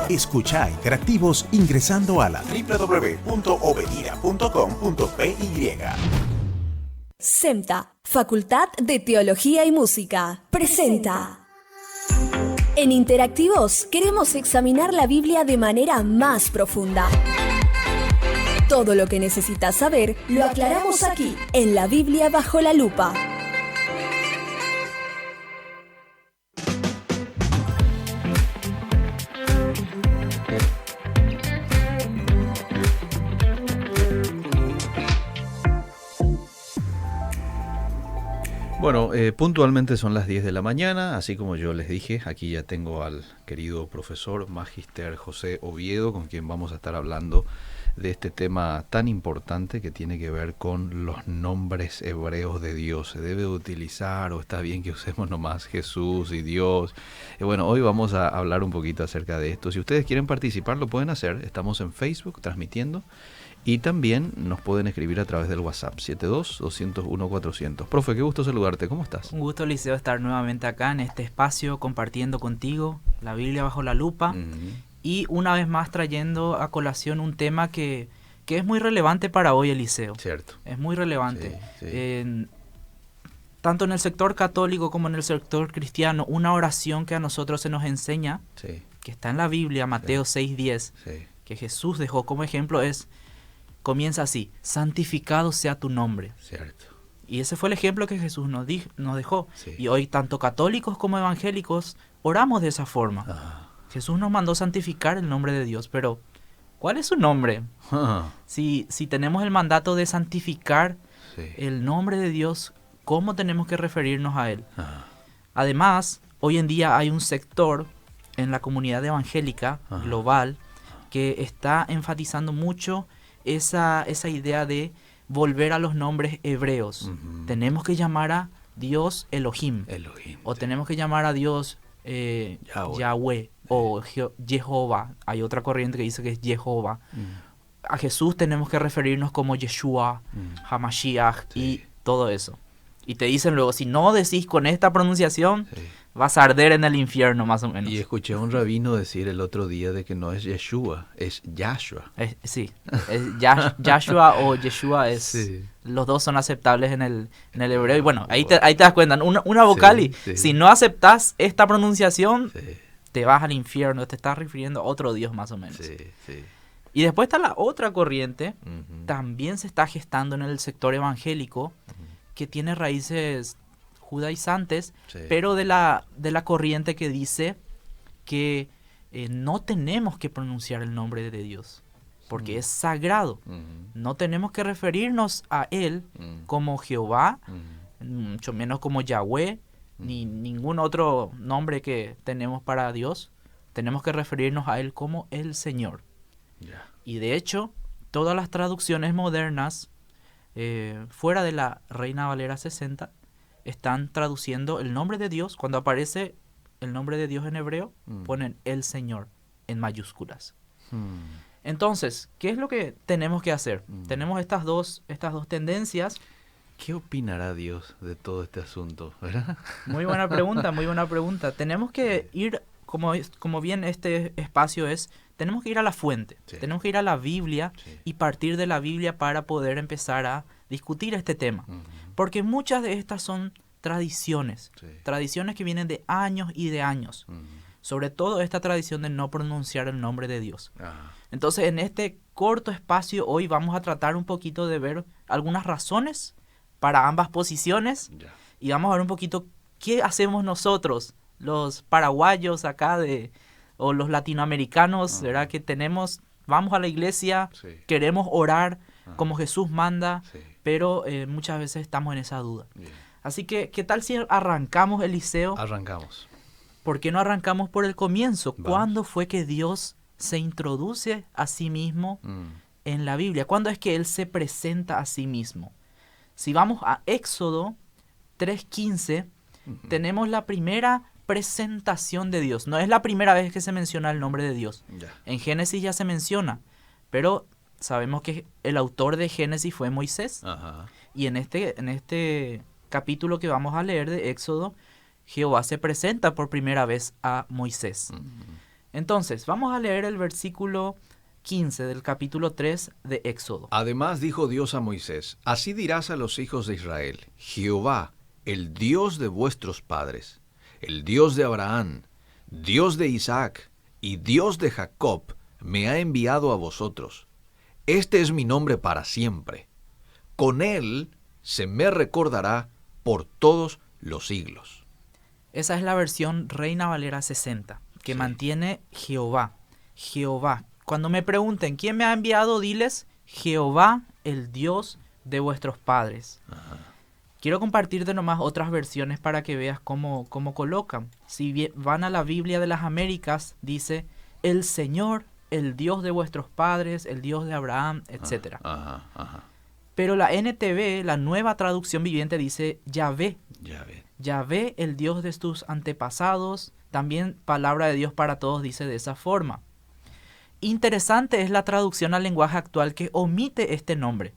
Escucha Interactivos ingresando a la www.obedira.com.py. SEMTA, Facultad de Teología y Música, presenta. En Interactivos queremos examinar la Biblia de manera más profunda. Todo lo que necesitas saber lo aclaramos aquí, en la Biblia bajo la lupa. Bueno, puntualmente son las 10 de la mañana, así como yo les dije, aquí ya tengo al querido profesor Magister José Oviedo, con quien vamos a estar hablando de este tema tan importante que tiene que ver con los nombres hebreos de Dios. ¿Se debe utilizar o está bien que usemos nomás Jesús y Dios? Bueno, hoy vamos a hablar un poquito acerca de esto. Si ustedes quieren participar, lo pueden hacer. Estamos en Facebook transmitiendo. Y también nos pueden escribir a través del WhatsApp, 72-201-400. Profe, qué gusto saludarte, ¿cómo estás? Un gusto, Liceo, estar nuevamente acá en este espacio compartiendo contigo la Biblia bajo la lupa. Y una vez más trayendo a colación un tema que es muy relevante para hoy, Eliseo. Cierto. Es muy relevante. Sí. Tanto en el sector católico como en el sector cristiano, una oración que a nosotros se nos enseña, que está en la Biblia, Mateo 6:10, que Jesús dejó como ejemplo comienza así: santificado sea tu nombre. Cierto. Y ese fue el ejemplo que Jesús nos dejó. Sí. Y hoy tanto católicos como evangélicos oramos de esa forma. Jesús nos mandó santificar el nombre de Dios, pero ¿cuál es su nombre? Si tenemos el mandato de santificar el nombre de Dios, ¿cómo tenemos que referirnos a Él? Además, hoy en día hay un sector en la comunidad evangélica global que está enfatizando mucho esa idea de volver a los nombres hebreos. Tenemos que llamar a Dios Elohim. O tenemos que llamar a Dios Yahweh o Jehová. Hay otra corriente que dice que es Jehová. A Jesús tenemos que referirnos como Yeshua, Hamashiach y todo eso. Y te dicen luego, si no decís con esta pronunciación, vas a arder en el infierno, más o menos. Y escuché a un rabino decir el otro día de que no es Yeshua, es Yahshua. Sí, es Yahshua o Yeshua. Los dos son aceptables en el hebreo. Y bueno, ahí te das cuenta, una vocal y si no aceptás esta pronunciación, te vas al infierno, te estás refiriendo a otro Dios, más o menos. Y después está la otra corriente, también se está gestando en el sector evangélico, que tiene raíces judaizantes, pero de la corriente que dice que no tenemos que pronunciar el nombre de Dios, porque es sagrado. No tenemos que referirnos a Él como Jehová, mucho menos como Yahweh, ni ningún otro nombre que tenemos para Dios. Tenemos que referirnos a Él como el Señor. Y de hecho, todas las traducciones modernas, fuera de la Reina Valera 60, están traduciendo el nombre de Dios. Cuando aparece el nombre de Dios en hebreo, ponen el Señor en mayúsculas. Entonces, ¿qué es lo que tenemos que hacer? Tenemos estas dos tendencias. ¿Qué opinará Dios de todo este asunto? ¿Verdad? Muy buena pregunta, muy buena pregunta. Tenemos que ir, como bien este espacio es, tenemos que ir a la fuente. Tenemos que ir a la Biblia y partir de la Biblia para poder empezar a discutir este tema. Porque muchas de estas son tradiciones. Tradiciones que vienen de años y de años. Sobre todo esta tradición de no pronunciar el nombre de Dios. Entonces, en este corto espacio hoy vamos a tratar un poquito de ver algunas razones para ambas posiciones. Y vamos a ver un poquito qué hacemos nosotros, los paraguayos acá o los latinoamericanos, ¿verdad? Que vamos a la iglesia, queremos orar como Jesús manda, pero muchas veces estamos en esa duda. Así que, ¿qué tal si arrancamos, Eliseo? Arrancamos. ¿Por qué no arrancamos por el comienzo? ¿Cuándo fue que Dios se introduce a sí mismo en la Biblia? ¿Cuándo es que Él se presenta a sí mismo? Si vamos a Éxodo 3:15, tenemos la primera presentación de Dios. No es la primera vez que se menciona el nombre de Dios. En Génesis ya se menciona, pero sabemos que el autor de Génesis fue Moisés. Y en este capítulo que vamos a leer de Éxodo, Jehová se presenta por primera vez a Moisés. Entonces, vamos a leer el versículo 15 del capítulo 3 de Éxodo. Además dijo Dios a Moisés, así dirás a los hijos de Israel, Jehová, el Dios de vuestros padres, el Dios de Abraham, Dios de Isaac y Dios de Jacob, me ha enviado a vosotros. Este es mi nombre para siempre. Con él se me recordará por todos los siglos. Esa es la versión Reina Valera 60, que mantiene Jehová. Jehová. Cuando me pregunten, ¿quién me ha enviado? Diles, Jehová, el Dios de vuestros padres. Ajá. Quiero compartirte nomás otras versiones para que veas cómo colocan. Si van a la Biblia de las Américas, dice, el Señor, el Dios de vuestros padres, el Dios de Abraham, etc. Ajá, ajá. Pero la NTV, la Nueva Traducción Viviente, dice Yahvé. Yahvé. Yahvé, el Dios de tus antepasados. También Palabra de Dios para Todos dice de esa forma. Interesante es la traducción al lenguaje actual que omite este nombre.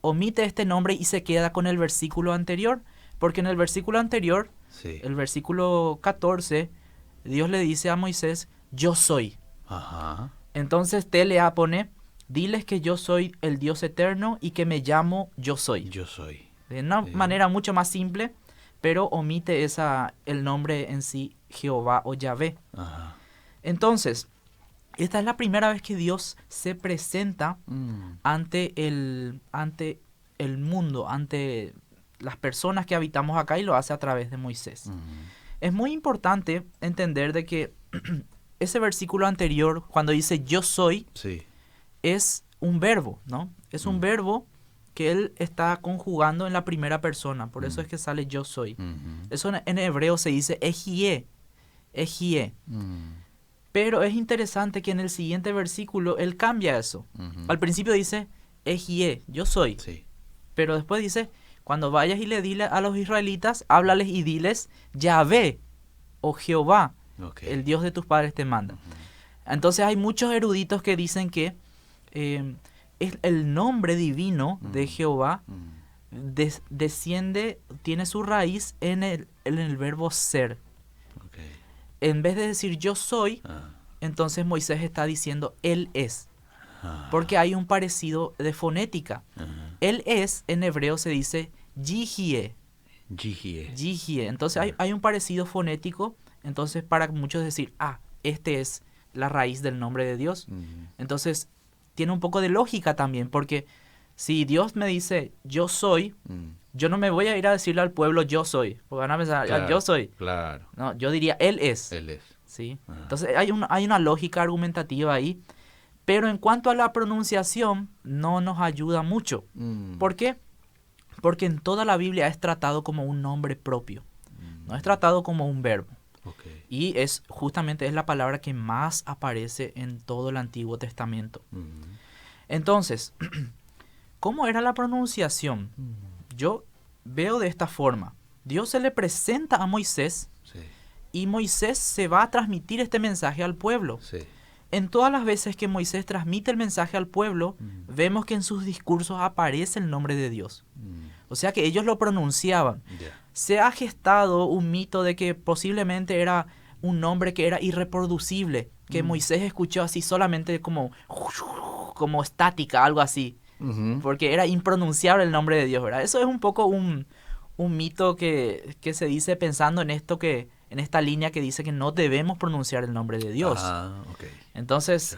Omite este nombre y se queda con el versículo anterior. Porque en el versículo anterior, el versículo 14, Dios le dice a Moisés, yo soy. Ajá. Entonces TLA pone, diles que yo soy el Dios eterno y que me llamo yo soy. Yo soy. De una manera mucho más simple, pero omite el nombre en sí, Jehová o Yahvé. Ajá. Entonces, esta es la primera vez que Dios se presenta ante el mundo, ante las personas que habitamos acá, y lo hace a través de Moisés. Es muy importante entender de que ese versículo anterior, cuando dice yo soy, es un verbo, ¿no? Es un verbo que él está conjugando en la primera persona. Por eso es que sale yo soy. Eso en hebreo se dice ejie. Ejie. Pero es interesante que en el siguiente versículo él cambia eso. Al principio dice ejie, yo soy. Pero después dice, cuando vayas y le diles a los israelitas, háblales y diles Yahvé o Jehová, el Dios de tus padres te manda. Entonces hay muchos eruditos que dicen que el nombre divino de Jehová desciende, tiene su raíz en el verbo ser. En vez de decir yo soy, entonces Moisés está diciendo él es. Porque hay un parecido de fonética. Él es, en hebreo se dice yihie. Yihie. Entonces hay un parecido fonético. Entonces para muchos decir, este es la raíz del nombre de Dios. Entonces tiene un poco de lógica también, porque si Dios me dice yo soy, yo no me voy a ir a decirle al pueblo yo soy, porque van a pensar, Claro, yo soy. Claro. No, yo diría él es. Él es. ¿Sí? Entonces hay una lógica argumentativa ahí, pero en cuanto a la pronunciación no nos ayuda mucho. ¿Por qué? Porque en toda la Biblia es tratado como un nombre propio, no es tratado como un verbo. Y justamente es la palabra que más aparece en todo el Antiguo Testamento. Entonces, ¿cómo era la pronunciación? Yo veo de esta forma. Dios se le presenta a Moisés y Moisés se va a transmitir este mensaje al pueblo. En todas las veces que Moisés transmite el mensaje al pueblo, vemos que en sus discursos aparece el nombre de Dios. O sea que ellos lo pronunciaban. Se ha gestado un mito de que posiblemente era un nombre que era irreproducible, que Moisés escuchó así solamente como estática, algo así, porque era impronunciable el nombre de Dios, ¿verdad? Eso es un poco un mito que se dice pensando en esta línea que dice que no debemos pronunciar el nombre de Dios. Entonces,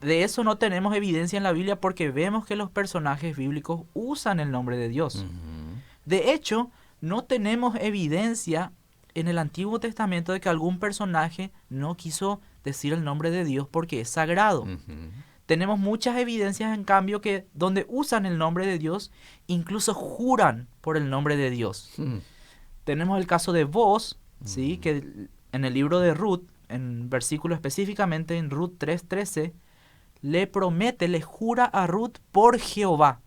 de eso no tenemos evidencia en la Biblia porque vemos que los personajes bíblicos usan el nombre de Dios. De hecho, no tenemos evidencia en el Antiguo Testamento de que algún personaje no quiso decir el nombre de Dios porque es sagrado. Tenemos muchas evidencias, en cambio, que donde usan el nombre de Dios, incluso juran por el nombre de Dios. Tenemos el caso de Booz, ¿sí? Que en el libro de Ruth, en versículo específicamente en Ruth 3:13, le jura a Ruth por Jehová.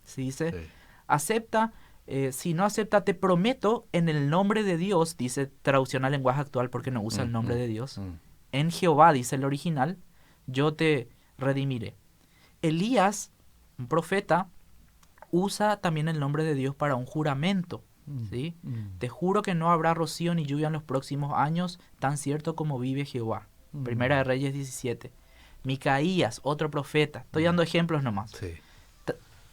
¿Sí? Dice, acepta. Si no acepta, te prometo en el nombre de Dios, dice traducción al lenguaje actual porque no usa el nombre de Dios. En Jehová, dice el original, yo te redimiré. Elías, un profeta, usa también el nombre de Dios para un juramento. ¿Sí? Te juro que no habrá rocío ni lluvia en los próximos años, tan cierto como vive Jehová. Primera de Reyes 17. Micaías, otro profeta. Estoy dando ejemplos nomás. Sí.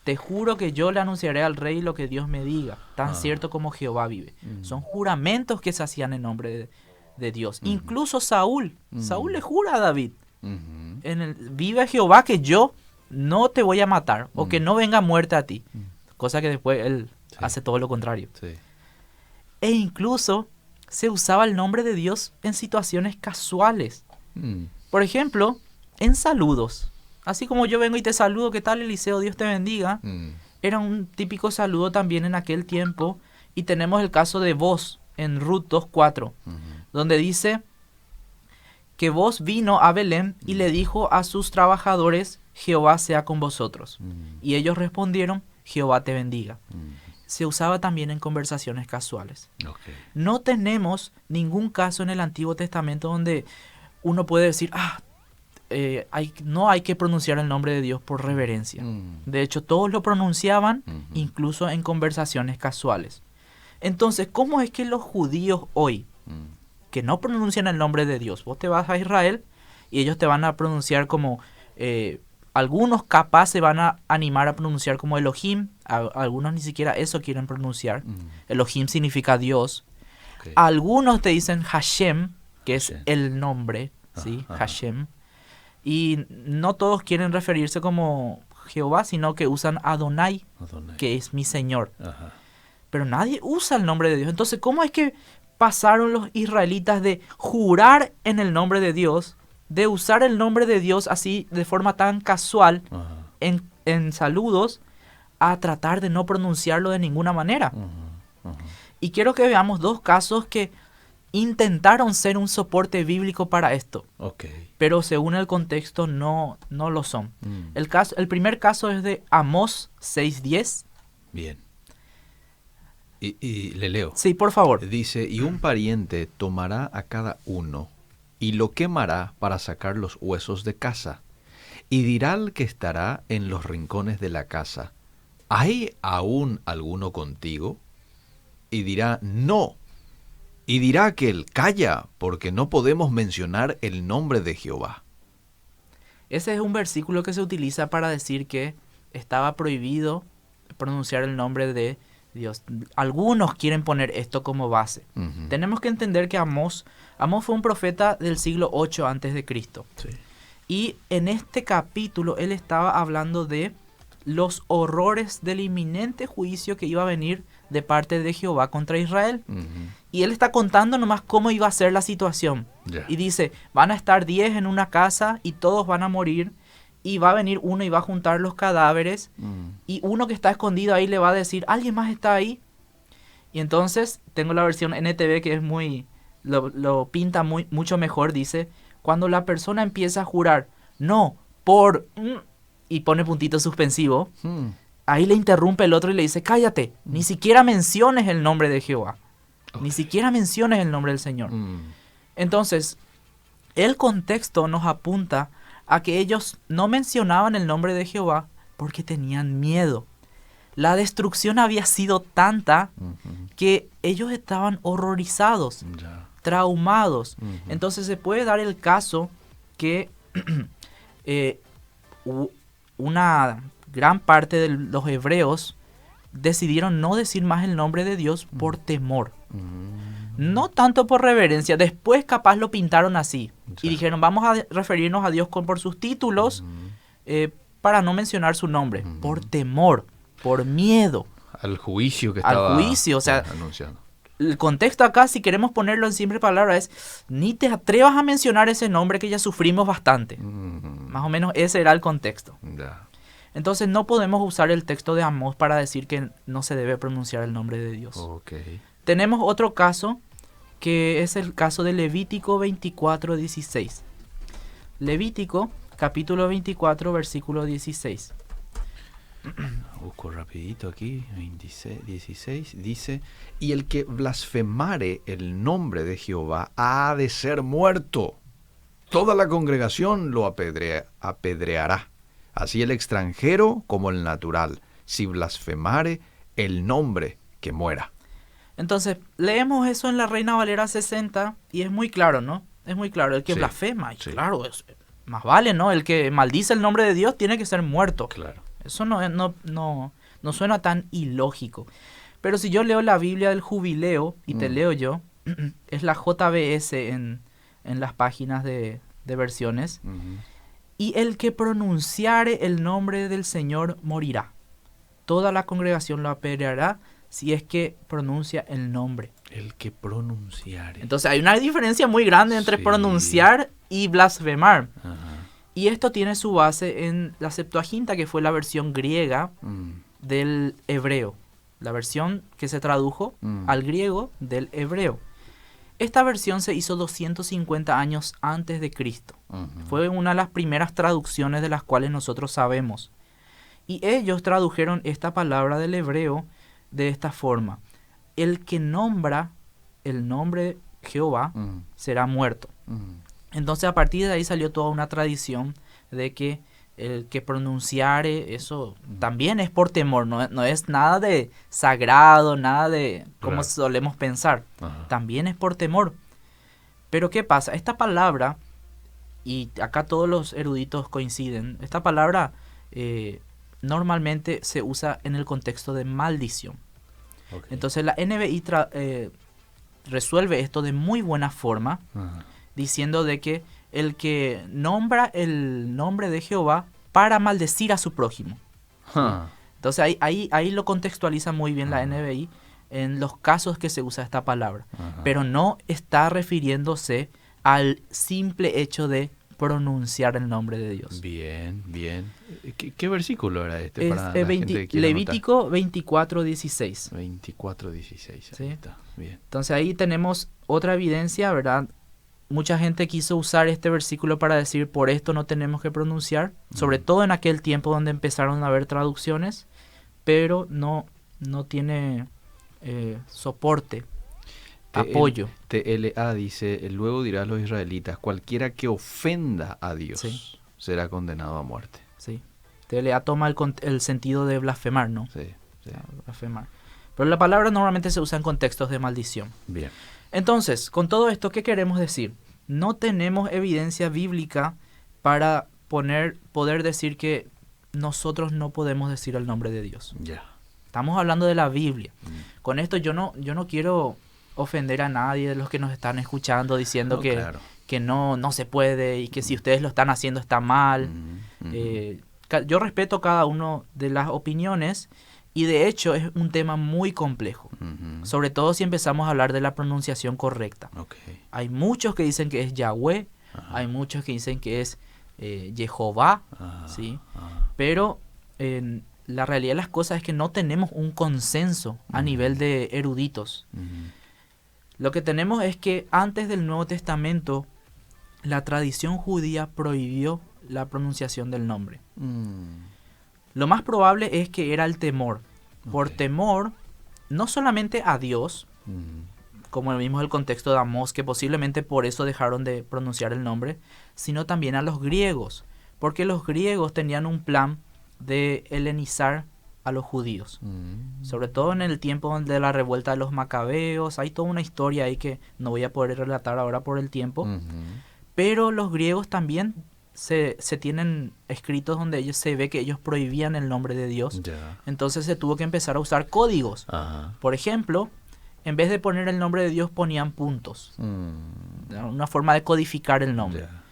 Te juro que yo le anunciaré al rey lo que Dios me diga, tan cierto como Jehová vive. Son juramentos que se hacían en nombre de Dios. Incluso Saúl le jura a David. Vive Jehová que yo no te voy a matar o que no venga muerte a ti. Cosa que después él hace todo lo contrario. Sí. E incluso se usaba el nombre de Dios en situaciones casuales. Por ejemplo, en saludos. Así como yo vengo y te saludo, ¿qué tal, Eliseo? Dios te bendiga. Era un típico saludo también en aquel tiempo. Y tenemos el caso de Boz en Ruth 2:4, donde dice que Boz vino a Belén y le dijo a sus trabajadores, Jehová sea con vosotros. Y ellos respondieron, Jehová te bendiga. Se usaba también en conversaciones casuales. Okay. No tenemos ningún caso en el Antiguo Testamento donde uno puede decir, no hay que pronunciar el nombre de Dios por reverencia. De hecho, todos lo pronunciaban, incluso en conversaciones casuales. Entonces, ¿cómo es que los judíos hoy, que no pronuncian el nombre de Dios, vos te vas a Israel y ellos te van a pronunciar como, algunos capaz se van a animar a pronunciar como Elohim, algunos ni siquiera eso quieren pronunciar. Elohim significa Dios. Okay. Algunos te dicen Hashem, que es el nombre, ¿sí? Hashem. Y no todos quieren referirse como Jehová, sino que usan Adonai, que es mi Señor. Pero nadie usa el nombre de Dios. Entonces, ¿cómo es que pasaron los israelitas de jurar en el nombre de Dios, de usar el nombre de Dios así de forma tan casual en saludos, a tratar de no pronunciarlo de ninguna manera? Y quiero que veamos dos casos que intentaron ser un soporte bíblico para esto, pero según el contexto no lo son. El primer caso es de Amós 6:10. Bien. Y le leo. Sí, por favor. Dice, y un pariente tomará a cada uno y lo quemará para sacar los huesos de casa. Y dirá al que estará en los rincones de la casa, ¿hay aún alguno contigo? Y dirá, no. Y dirá aquel, calla, porque no podemos mencionar el nombre de Jehová. Ese es un versículo que se utiliza para decir que estaba prohibido pronunciar el nombre de Dios. Algunos quieren poner esto como base. Tenemos que entender que Amós fue un profeta del siglo 8 antes de Cristo. Sí. Y en este capítulo él estaba hablando de los horrores del inminente juicio que iba a venir de parte de Jehová contra Israel. Y él está contando nomás cómo iba a ser la situación. Y dice, van a estar 10 en una casa y todos van a morir. Y va a venir uno y va a juntar los cadáveres. Y uno que está escondido ahí le va a decir, ¿alguien más está ahí? Y entonces, tengo la versión NTV que es lo pinta mucho mejor. Dice, cuando la persona empieza a jurar, no, y pone puntito suspensivo, ahí le interrumpe el otro y le dice, cállate, ni siquiera menciones el nombre de Jehová. Ni siquiera menciones el nombre del Señor. Entonces, el contexto nos apunta a que ellos no mencionaban el nombre de Jehová porque tenían miedo. La destrucción había sido tanta que ellos estaban horrorizados, traumados. Entonces se puede dar el caso que una gran parte de los hebreos decidieron no decir más el nombre de Dios por temor. No tanto por reverencia. Después capaz lo pintaron así. Y dijeron, vamos a referirnos a Dios por sus títulos para no mencionar su nombre. Por temor, por miedo. Al juicio que estaba o sea, anunciando. El contexto acá, si queremos ponerlo en simple palabras, es ni te atrevas a mencionar ese nombre que ya sufrimos bastante. Más o menos ese era el contexto. Entonces no podemos usar el texto de Amós para decir que no se debe pronunciar el nombre de Dios. Tenemos otro caso, que es el caso de Levítico 24:16. Levítico, capítulo 24, versículo 16. Busco rapidito aquí, 16, dice, y el que blasfemare el nombre de Jehová ha de ser muerto. Toda la congregación lo apedreará, así el extranjero como el natural, si blasfemare el nombre, que muera. Entonces, leemos eso en la Reina Valera 60 y es muy claro, ¿no? Es muy claro, el que Sí, blasfema, y sí. claro, más vale, ¿no? El que maldice el nombre de Dios tiene que ser muerto. Claro. Eso no suena tan ilógico. Pero si yo leo la Biblia del Jubileo, y te leo yo, es la JBS en las páginas de versiones, Ujú. y el que pronunciare el nombre del Señor morirá. Toda la congregación lo apedreará si es que pronuncia el nombre. El que pronunciare. Entonces hay una diferencia muy grande entre Sí. pronunciar y blasfemar. Ajá. Y esto tiene su base en la Septuaginta, que fue la versión griega del hebreo. La versión que se tradujo al griego del hebreo. Esta versión se hizo 250 años antes de Cristo. Ujú. Fue una de las primeras traducciones de las cuales nosotros sabemos. Y ellos tradujeron esta palabra del hebreo de esta forma: el que nombra el nombre de Jehová será muerto. Entonces a partir de ahí salió toda una tradición de que el que pronunciare eso también es por temor, no es nada de sagrado, nada de como Claro. solemos pensar, Ajá. también es por temor. Pero ¿qué pasa? Esta palabra, y acá todos los eruditos coinciden, esta palabra normalmente se usa en el contexto de maldición. Ok. Entonces la NBI resuelve esto de muy buena forma, Ajá. diciendo de que el que nombra el nombre de Jehová para maldecir a su prójimo. Ah. Entonces ahí lo contextualiza muy bien la NBI en los casos que se usa esta palabra. Ajá. Pero no está refiriéndose al simple hecho de pronunciar el nombre de Dios. Bien, bien. ¿Qué versículo era este? Es Para la gente que quiera Levítico 24:16. 24:16. Sí. Ahí está. Bien. Entonces ahí tenemos otra evidencia, ¿verdad? Mucha gente quiso usar este versículo para decir por esto no tenemos que pronunciar, sobre todo en aquel tiempo donde empezaron a haber traducciones, pero no tiene soporte, apoyo. TLA dice, luego dirá a los israelitas, cualquiera que ofenda a Dios Sí. será condenado a muerte. Sí. TLA toma el sentido de blasfemar, ¿no? Sí, sí. Blasfemar. Pero la palabra normalmente se usa en contextos de maldición. Bien. Entonces, con todo esto, ¿qué queremos decir? No tenemos evidencia bíblica para poder decir que nosotros no podemos decir el nombre de Dios. Ya. Estamos hablando de la Biblia. Con esto yo no quiero ofender a nadie de los que nos están escuchando diciendo No, que, claro. que no se puede y que si ustedes lo están haciendo está mal. Yo respeto cada una de las opiniones y de hecho es un tema muy complejo. Sobre todo si empezamos a hablar de la pronunciación correcta. Ok. Hay muchos que dicen que es Yahweh, Ajá. hay muchos que dicen que es Jehová, Ajá. ¿sí? Ajá. Pero la realidad de las cosas es que no tenemos un consenso a nivel de eruditos. Ujú. Lo que tenemos es que antes del Nuevo Testamento la tradición judía prohibió la pronunciación del nombre. Lo más probable es que era el temor. Por Ok. temor, no solamente a Dios, Ujú. como vimos el contexto de Amós, que posiblemente por eso dejaron de pronunciar el nombre, sino también a los griegos, porque los griegos tenían un plan de helenizar a los judíos. Sobre todo en el tiempo de la revuelta de los macabeos, hay toda una historia ahí que no voy a poder relatar ahora por el tiempo, Ujú. pero los griegos también se tienen escritos donde se ve que ellos prohibían el nombre de Dios. Ya. Entonces se tuvo que empezar a usar códigos. Ajá. Por ejemplo, en vez de poner el nombre de Dios ponían puntos. Una forma de codificar el nombre. Ya.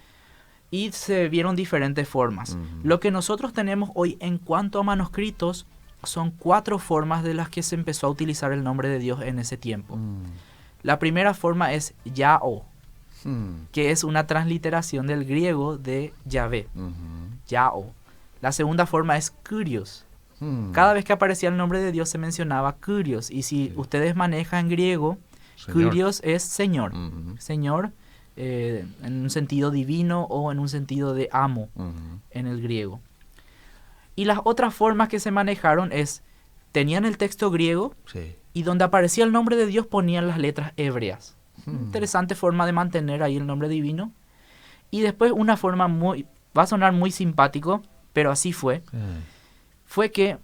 Y se vieron diferentes formas. Ujú. Lo que nosotros tenemos hoy en cuanto a manuscritos son 4 formas de las que se empezó a utilizar el nombre de Dios en ese tiempo. La primera forma es Yahó, que es una transliteración del griego de Yahvé. Yahó. La segunda forma es Kyrios. Cada vez que aparecía el nombre de Dios se mencionaba Kyrios. Y si Sí. ustedes manejan griego, Señor. Kyrios es Señor. Ujú. Señor en un sentido divino o en un sentido de amo Ujú. en el griego. Y las otras formas que se manejaron es, tenían el texto griego Sí. y donde aparecía el nombre de Dios ponían las letras hebreas. Interesante forma de mantener ahí el nombre divino. Y después una forma va a sonar muy simpático, pero así fue. Fue que,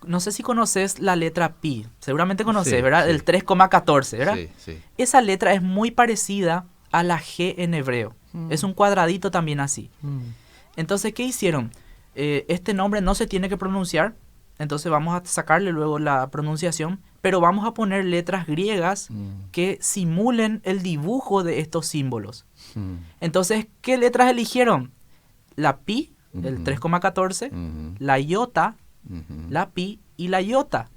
no sé si conoces la letra pi, seguramente conoces, Sí, ¿verdad? sí. El 3,14, ¿verdad? Sí, sí. Esa letra es muy parecida a la G en hebreo. Es un cuadradito también así. Entonces, ¿qué hicieron? Este nombre no se tiene que pronunciar, entonces vamos a sacarle luego la pronunciación, pero vamos a poner letras griegas que simulen el dibujo de estos símbolos. Entonces, ¿qué letras eligieron? La pi, el 3,14, la iota, la pi y la iota.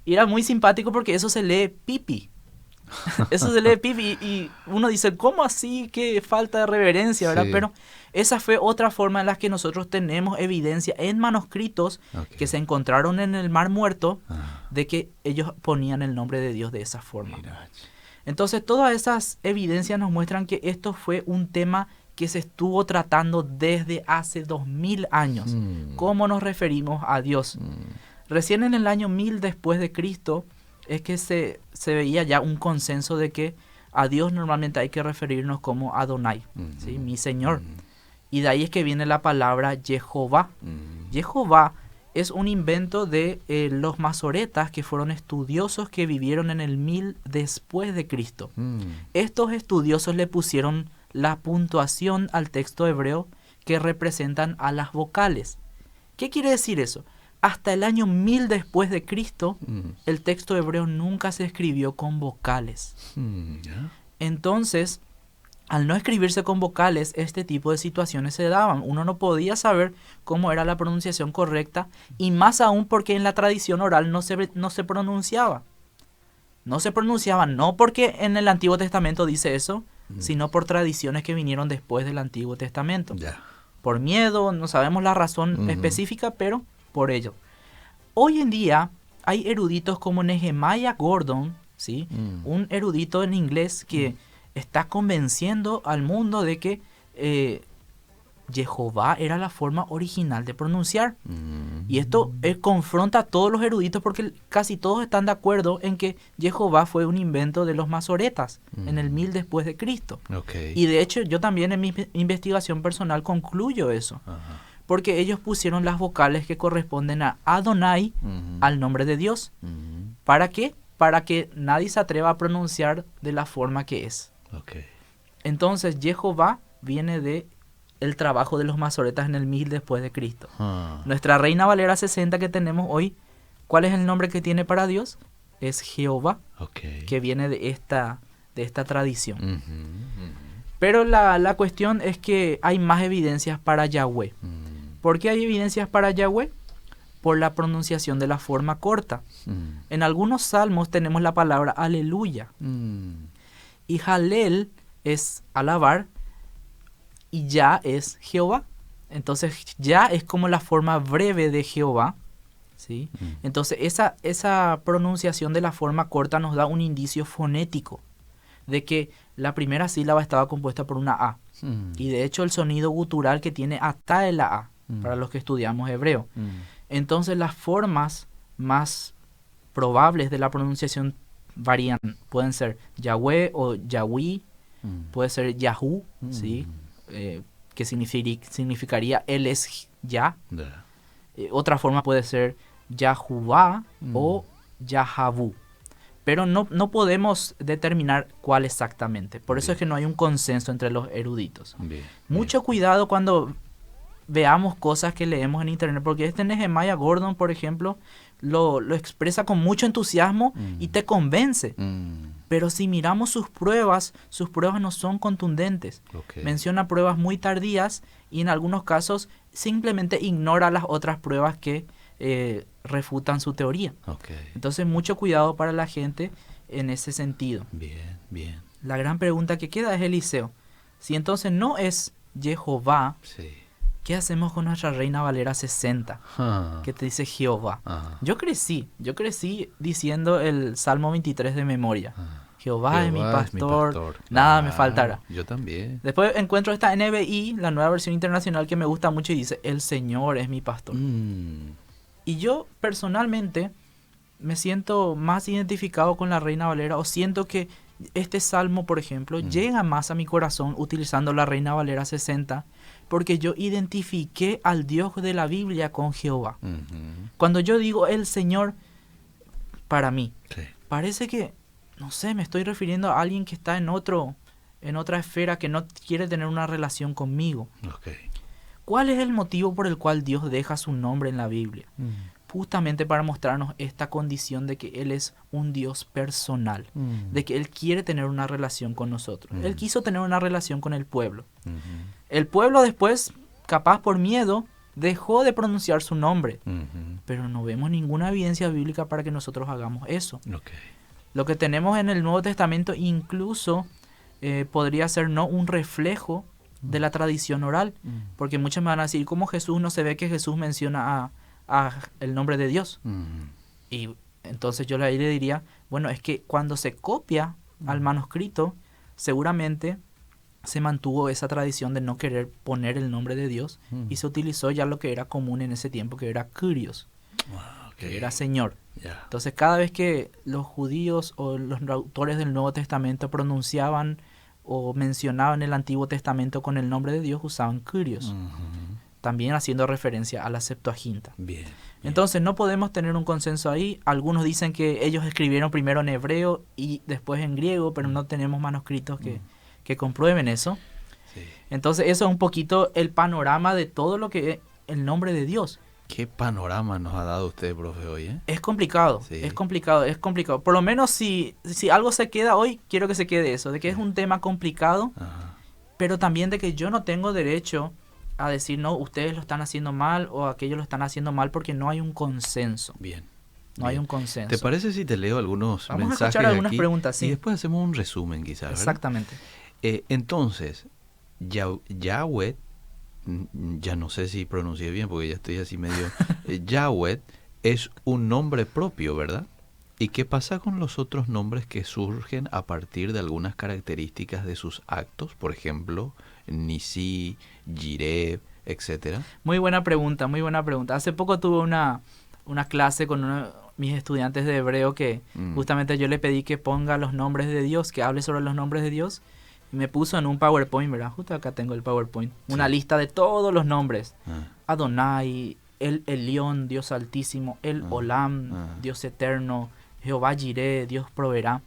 Y era muy simpático porque eso se lee pipi. Eso se lee pipi y uno dice, ¿cómo así? Qué falta de reverencia, ¿verdad? Sí. Pero esa fue otra forma en la que nosotros tenemos evidencia en manuscritos que se encontraron en el Mar Muerto de que ellos ponían el nombre de Dios de esa forma. Entonces, todas esas evidencias nos muestran que esto fue un tema que se estuvo tratando desde hace 2000 años. ¿Cómo nos referimos a Dios? Recién en el año 1000 después de Cristo es que se veía ya un consenso de que a Dios normalmente hay que referirnos como Adonai, ¿sí? Mi Señor. Y de ahí es que viene la palabra Jehová. Jehová es un invento de los masoretas, que fueron estudiosos que vivieron en el 1000 después de Cristo. Estos estudiosos le pusieron la puntuación al texto hebreo que representan a las vocales. ¿Qué quiere decir eso? Hasta el año 1000 después de Cristo, el texto hebreo nunca se escribió con vocales. Entonces, al no escribirse con vocales, este tipo de situaciones se daban. Uno no podía saber cómo era la pronunciación correcta, y más aún porque en la tradición oral no se pronunciaba. No se pronunciaba, no porque en el Antiguo Testamento dice eso, sino por tradiciones que vinieron después del Antiguo Testamento. Por miedo, no sabemos la razón específica, pero por ello. Hoy en día hay eruditos como Nehemiah Gordon, ¿sí? Un erudito en inglés que está convenciendo al mundo de que Jehová era la forma original de pronunciar. Y esto confronta a todos los eruditos porque casi todos están de acuerdo en que Jehová fue un invento de los masoretas en el 1000 después de Cristo. Y de hecho yo también en mi investigación personal concluyo eso. Porque ellos pusieron las vocales que corresponden a Adonai, al nombre de Dios. ¿Para qué? Para que nadie se atreva a pronunciar de la forma que es. Entonces, Jehová viene de el trabajo de los masoretas en el 1000 después de Cristo. Nuestra Reina Valera 60 que tenemos hoy, ¿cuál es el nombre que tiene para Dios? Es Jehová, que viene de esta tradición. Pero la cuestión es que hay más evidencias para Yahweh. ¿Por qué hay evidencias para Yahweh? Por la pronunciación de la forma corta. En algunos salmos tenemos la palabra aleluya. Y Halel es alabar y Ya es Jehová. Entonces Ya es como la forma breve de Jehová, ¿sí? Entonces esa pronunciación de la forma corta nos da un indicio fonético de que la primera sílaba estaba compuesta por una A. Y de hecho el sonido gutural que tiene ata es la A, para los que estudiamos hebreo. Entonces las formas más probables de la pronunciación varían. Pueden ser Yahweh o Yahweh, puede ser Yahu, ¿sí? Que significaría Él es Ya. Otra forma puede ser Yahuwah o Yahavu. Pero no podemos determinar cuál exactamente. Por eso es que no hay un consenso entre los eruditos. Mucho cuidado cuando veamos cosas que leemos en internet, porque Nehemiah Gordon, por ejemplo, lo expresa con mucho entusiasmo y te convence. Pero si miramos sus pruebas no son contundentes. Menciona pruebas muy tardías y en algunos casos simplemente ignora las otras pruebas que refutan su teoría. Entonces mucho cuidado para la gente en ese sentido. Bien. La gran pregunta que queda es, Eliseo, si entonces no es Jehová, ¿qué hacemos con nuestra Reina Valera 60? Que te dice Jehová. Yo crecí diciendo el Salmo 23 de memoria. Jehová es mi pastor, nada me faltará. Yo también. Después encuentro esta NBI, la nueva versión internacional, que me gusta mucho y dice, el Señor es mi pastor. Y yo personalmente me siento más identificado con la Reina Valera, o siento que este salmo, por ejemplo, llega más a mi corazón utilizando la Reina Valera 60, porque yo identifiqué al Dios de la Biblia con Jehová. Cuando yo digo el Señor, para mí, parece que, no sé, me estoy refiriendo a alguien que está en otro en otra esfera que no quiere tener una relación conmigo. Okay. ¿Cuál es el motivo por el cual Dios deja su nombre en la Biblia? Justamente para mostrarnos esta condición de que Él es un Dios personal, de que Él quiere tener una relación con nosotros. Él quiso tener una relación con el pueblo. El pueblo después, capaz por miedo, dejó de pronunciar su nombre, pero no vemos ninguna evidencia bíblica para que nosotros hagamos eso. Okay. Lo que tenemos en el Nuevo Testamento incluso podría ser no un reflejo de la tradición oral, porque muchos me van a decir, ¿cómo Jesús no se ve que Jesús menciona a el nombre de Dios? Y entonces yo ahí le diría, bueno, es que cuando se copia al manuscrito, seguramente se mantuvo esa tradición de no querer poner el nombre de Dios y se utilizó ya lo que era común en ese tiempo, que era Kyrios, que era Señor. Entonces cada vez que los judíos o los autores del Nuevo Testamento pronunciaban o mencionaban el Antiguo Testamento con el nombre de Dios, usaban Kyrios, también haciendo referencia a la Septuaginta. Bien. Entonces no podemos tener un consenso ahí. Algunos dicen que ellos escribieron primero en hebreo y después en griego, pero no tenemos manuscritos que comprueben eso. Sí. Entonces eso es un poquito el panorama de todo lo que es el nombre de Dios. ¿Qué panorama nos ha dado usted, profe, hoy? Es complicado, Sí. es complicado. Por lo menos si algo se queda hoy, quiero que se quede eso, de que es un tema complicado, pero también de que yo no tengo derecho a decir, no, ustedes lo están haciendo mal o aquellos lo están haciendo mal, porque no hay un consenso. Bien. No hay un consenso. ¿Te parece si te leo algunos Vamos mensajes a escuchar algunas aquí? preguntas, sí. Y después hacemos un resumen, quizás, ¿verdad? Exactamente. Entonces, Yahweh, ya no sé si pronuncié bien porque ya estoy así medio... Yahweh es un nombre propio, ¿verdad? ¿Y qué pasa con los otros nombres que surgen a partir de algunas características de sus actos? Por ejemplo, Nisi, Jireh, etcétera. Muy buena pregunta, muy buena pregunta. Hace poco tuve una clase con uno de mis estudiantes de hebreo que justamente yo le pedí que ponga los nombres de Dios, que hable sobre los nombres de Dios. Y me puso en un PowerPoint, ¿verdad? Justo acá tengo el PowerPoint. Una lista de todos los nombres. Adonai, el Elión, Dios Altísimo, el Olam, Dios Eterno, Jehová Jireh, Dios proveerá.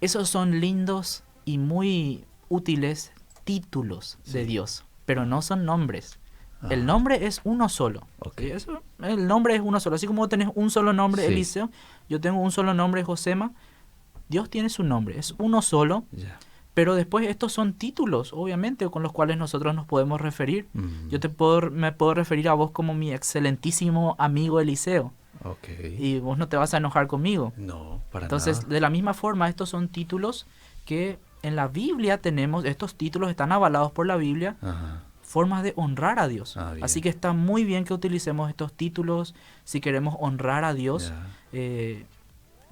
Esos son lindos y muy útiles títulos de Dios, pero no son nombres. El nombre es uno solo. Okay. El nombre es uno solo. Así como vos tenés un solo nombre, Sí. Eliseo, yo tengo un solo nombre, Josema. Dios tiene su nombre, es uno solo. Ya. Pero después estos son títulos, obviamente, con los cuales nosotros nos podemos referir. Yo me puedo referir a vos como mi excelentísimo amigo Eliseo. Okay. Y vos no te vas a enojar conmigo. No, para Entonces, nada. de la misma forma, estos son títulos que en la Biblia tenemos. Estos títulos están avalados por la Biblia. Ajá. Formas de honrar a Dios. Bien. Así que está muy bien que utilicemos estos títulos si queremos honrar a Dios. Ya.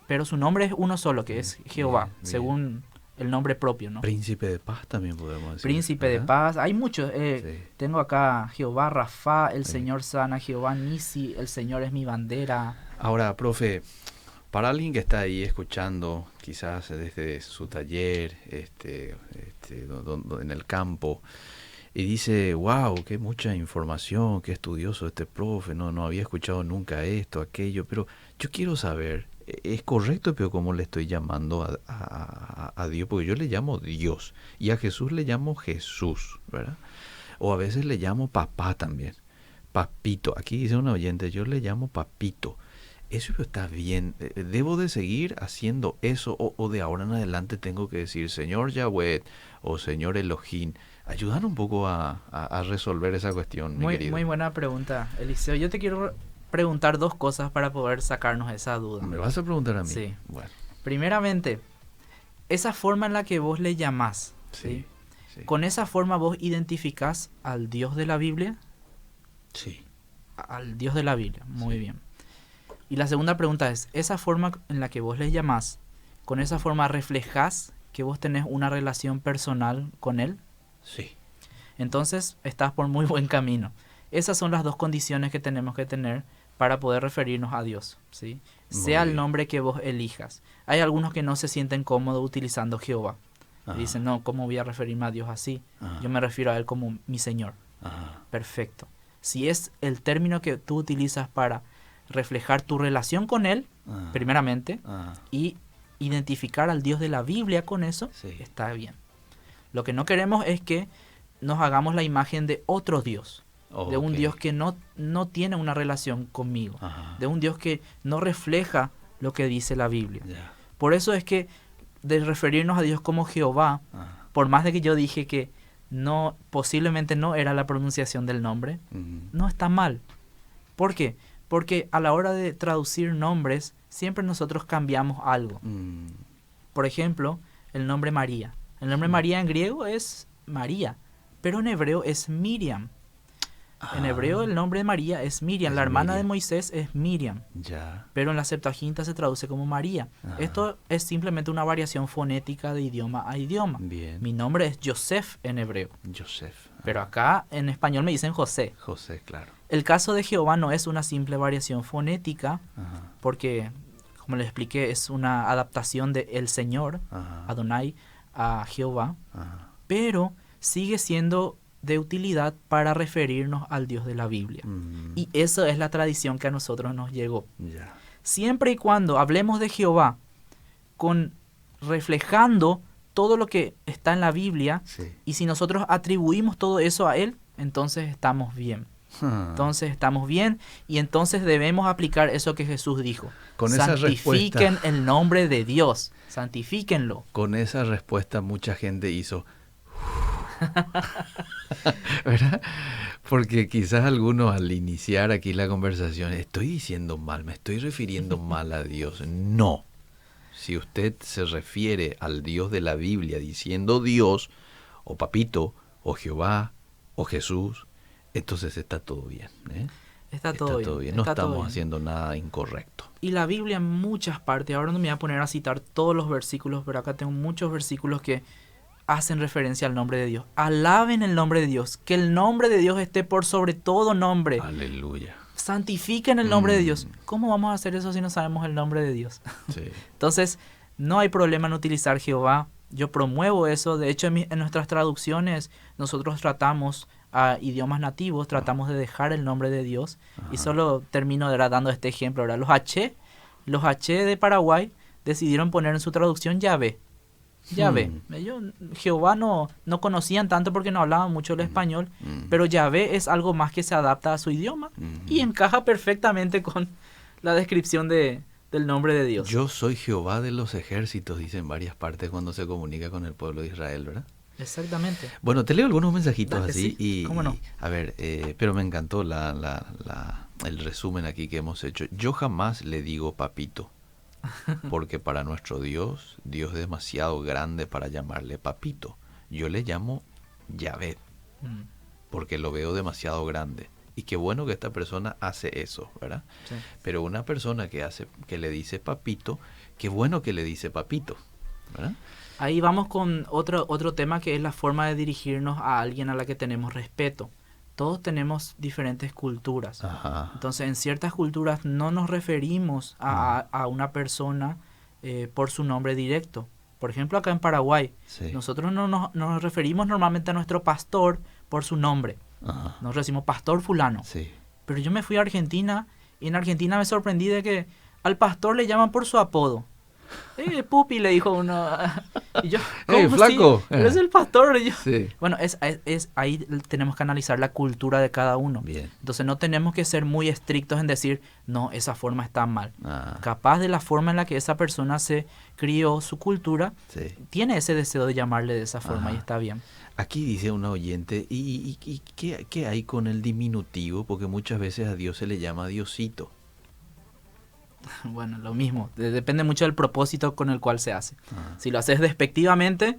Pero su nombre es uno solo, que es Jehová, bien. según el nombre propio, ¿no? Príncipe de paz también podemos decir. Príncipe de ¿verdad? paz. Hay muchos. Sí. Tengo acá Jehová Rafa, el Sí. Señor sana, Jehová Nisi, el Señor es mi bandera. Ahora, profe, para alguien que está ahí escuchando, quizás desde su taller, en el campo, y dice, wow, qué mucha información, qué estudioso este profe, no había escuchado nunca esto, aquello, pero yo quiero saber, ¿es correcto, pero cómo le estoy llamando a Dios? Porque yo le llamo Dios, y a Jesús le llamo Jesús, ¿verdad? O a veces le llamo papá también, papito. Aquí dice un oyente, yo le llamo papito. ¿Eso está bien? ¿Debo de seguir haciendo eso o de ahora en adelante tengo que decir Señor Yahweh o Señor Elohim? Ayudan un poco a resolver esa cuestión, mi querido. Muy buena pregunta, Eliseo. Yo te quiero preguntar dos cosas para poder sacarnos esa duda. ¿Me vas a preguntar a mí? Sí. Bueno, Primeramente, esa forma en la que vos le llamás, ¿sí? sí. ¿Con esa forma vos identificás al Dios de la Biblia? Sí. Al Dios de la Biblia, muy bien. Y la segunda pregunta es, ¿esa forma en la que vos le llamás, con esa forma reflejás que vos tenés una relación personal con Él? Sí. Entonces estás por muy buen camino. Esas son las dos condiciones que tenemos que tener para poder referirnos a Dios, ¿sí? Sea el nombre que vos elijas. Hay algunos que no se sienten cómodos utilizando Jehová. Dicen, no, ¿cómo voy a referirme a Dios así? Yo me refiero a Él como mi Señor. Perfecto. Si es el término que tú utilizas para reflejar tu relación con Él, primeramente, y identificar al Dios de la Biblia con eso, Sí. está bien. Lo que no queremos es que nos hagamos la imagen de otro Dios. De un Dios que no tiene una relación conmigo. Ajá. De un Dios que no refleja lo que dice la Biblia. Yeah. Por eso es que de referirnos a Dios como Jehová, por más de que yo dije que posiblemente no era la pronunciación del nombre, no está mal. ¿Por qué? Porque a la hora de traducir nombres, siempre nosotros cambiamos algo. Por ejemplo, el nombre María. El nombre María en griego es María, pero en hebreo es Miriam. En hebreo el nombre de María es Miriam, la hermana de Moisés es Miriam, pero en la Septuaginta se traduce como María. Esto es simplemente una variación fonética de idioma a idioma. Bien. Mi nombre es Joseph en hebreo. Pero acá en español me dicen José. José, claro. El caso de Jehová no es una simple variación fonética, porque, como les expliqué, es una adaptación de el Señor, Adonai, a Jehová, pero sigue siendo de utilidad para referirnos al Dios de la Biblia. Y eso es la tradición que a nosotros nos llegó. Siempre y cuando hablemos de Jehová reflejando todo lo que está en la Biblia, y si nosotros atribuimos todo eso a Él, entonces estamos bien. Entonces estamos bien, y entonces debemos aplicar eso que Jesús dijo. Santifiquen el nombre de Dios, santifíquenlo. Con esa respuesta mucha gente hizo... ¿verdad? Porque quizás algunos al iniciar aquí la conversación, estoy diciendo mal, me estoy refiriendo mal a Dios. No. Si usted se refiere al Dios de la Biblia diciendo Dios, o Papito, o Jehová, o Jesús, entonces está todo bien, ¿eh? Está todo bien. No estamos haciendo nada incorrecto. Y la Biblia en muchas partes, ahora no me voy a poner a citar todos los versículos, pero acá tengo muchos versículos que hacen referencia al nombre de Dios. Alaben el nombre de Dios. Que el nombre de Dios esté por sobre todo nombre. Aleluya. Santifiquen el nombre de Dios. ¿Cómo vamos a hacer eso si no sabemos el nombre de Dios? Sí. Entonces, no hay problema en utilizar Jehová. Yo promuevo eso. De hecho, en nuestras traducciones, nosotros tratamos a idiomas nativos, tratamos de dejar el nombre de Dios. Y solo termino dando este ejemplo. Ahora, los H de Paraguay decidieron poner en su traducción Yahvé. Yahvé. Jehová no conocían tanto porque no hablaban mucho el español, pero Yahvé es algo más que se adapta a su idioma y encaja perfectamente con la descripción del nombre de Dios. Yo soy Jehová de los ejércitos, dice en varias partes cuando se comunica con el pueblo de Israel, ¿verdad? Exactamente. Bueno, te leo algunos mensajitos así. Sí. ¿Cómo no? A ver, pero me encantó el resumen aquí que hemos hecho. Yo jamás le digo papito. Porque para nuestro Dios es demasiado grande para llamarle papito. Yo le llamo Yahvé, porque lo veo demasiado grande. Y qué bueno que esta persona hace eso, ¿verdad? Sí. Pero una persona que le dice papito, qué bueno que le dice papito, ¿verdad? Ahí vamos con otro tema, que es la forma de dirigirnos a alguien a la que tenemos respeto. Todos tenemos diferentes culturas. Ajá. Entonces, en ciertas culturas no nos referimos a una persona por su nombre directo. Por ejemplo, acá en Paraguay, nosotros no nos referimos normalmente a nuestro pastor por su nombre. Ajá. Nos decimos pastor fulano. Sí. Pero yo me fui a Argentina, y en Argentina me sorprendí de que al pastor le llaman por su apodo. Pupi, le dijo uno. Y yo, ¿cómo flaco? Pero es el pastor. Y yo, sí. Bueno, ahí tenemos que analizar la cultura de cada uno. Bien. Entonces no tenemos que ser muy estrictos en decir, no, esa forma está mal. Capaz de la forma en la que esa persona se crió, su cultura, tiene ese deseo de llamarle de esa forma. Y está bien. Aquí dice una oyente, ¿y qué hay con el diminutivo? Porque muchas veces a Dios se le llama Diosito. Bueno, lo mismo. Depende mucho del propósito con el cual se hace. Si lo haces despectivamente,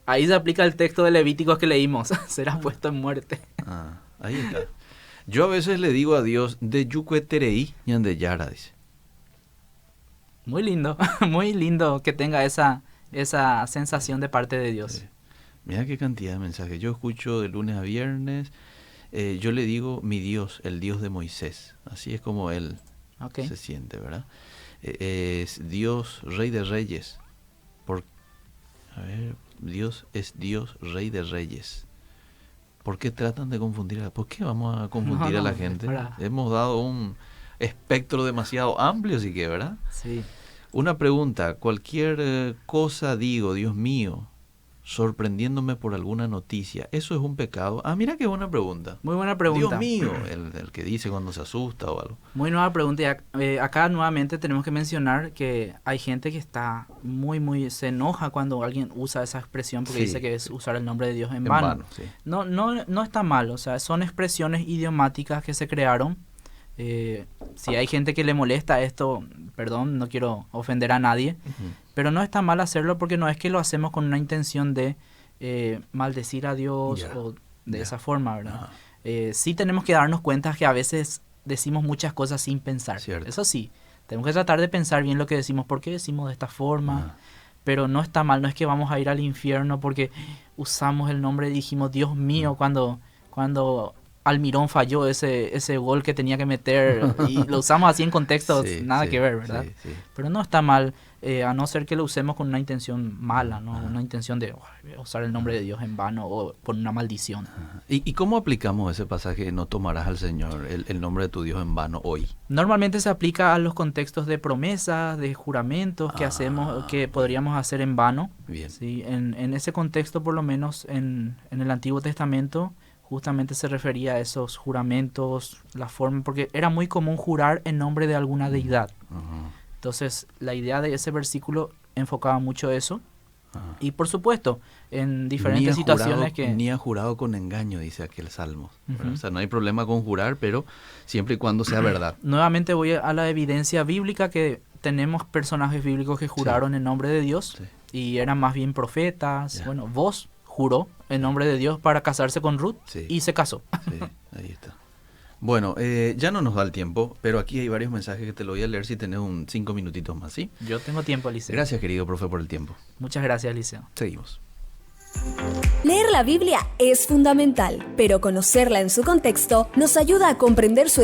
ahí se aplica el texto de Levíticos que leímos. Serás puesto en muerte. Ahí está. Yo a veces le digo a Dios, de yucueterei y de yara, dice. Muy lindo que tenga esa sensación de parte de Dios. Sí. Mira qué cantidad de mensajes. Yo escucho de lunes a viernes. Yo le digo mi Dios, el Dios de Moisés. Así es como él se siente, ¿verdad? Es Dios, Rey de Reyes. Dios es Dios, Rey de Reyes. ¿Por qué tratan de confundir? ¿Por qué vamos a confundir a la gente? Hemos dado un espectro demasiado amplio, así que, ¿verdad? Sí. Una pregunta, cualquier cosa digo, Dios mío, sorprendiéndome por alguna noticia, ¿eso es un pecado? Ah, mira qué buena pregunta. Muy buena pregunta. Dios mío, el que dice cuando se asusta o algo. Muy nueva pregunta. Y acá nuevamente tenemos que mencionar que hay gente que está se enoja cuando alguien usa esa expresión porque Sí. dice que es usar el nombre de Dios en vano. Sí. No está mal, o sea, son expresiones idiomáticas que se crearon. Si hay gente que le molesta esto, perdón, no quiero ofender a nadie, pero no está mal hacerlo porque no es que lo hacemos con una intención de maldecir a Dios o de esa forma, ¿verdad? Sí tenemos que darnos cuenta que a veces decimos muchas cosas sin pensar. Cierto. Eso sí, tenemos que tratar de pensar bien lo que decimos, por qué decimos de esta forma, pero no está mal, no es que vamos a ir al infierno porque usamos el nombre y dijimos, Dios mío, cuando Almirón falló ese gol que tenía que meter y lo usamos así en contextos nada que ver, ¿verdad? Sí. Pero no está mal, a no ser que lo usemos con una intención mala, ¿no? Una intención de usar el nombre de Dios en vano o por una maldición. ¿Y cómo aplicamos ese pasaje, no tomarás al Señor el nombre de tu Dios en vano hoy? Normalmente se aplica a los contextos de promesas, de juramentos que hacemos, que podríamos hacer en vano. Bien. ¿Sí? En ese contexto, por lo menos en el Antiguo Testamento, justamente se refería a esos juramentos, la forma, porque era muy común jurar en nombre de alguna deidad. Entonces, la idea de ese versículo enfocaba mucho eso. Y por supuesto, en diferentes situaciones que... Ni ha jurado con engaño, dice aquel salmo. O sea, no hay problema con jurar, pero siempre y cuando sea verdad. Nuevamente voy a la evidencia bíblica que tenemos personajes bíblicos que juraron en nombre de Dios y eran más bien profetas. Bueno, vos juró en nombre de Dios para casarse con Ruth y se casó. Sí, ahí está. Bueno, ya no nos da el tiempo, pero aquí hay varios mensajes que te lo voy a leer si tenés 5 minutitos más, ¿sí? Yo tengo tiempo, Liceo. Gracias, querido profe, por el tiempo. Muchas gracias, Liceo. Seguimos. Leer la Biblia es fundamental, pero conocerla en su contexto nos ayuda a comprender su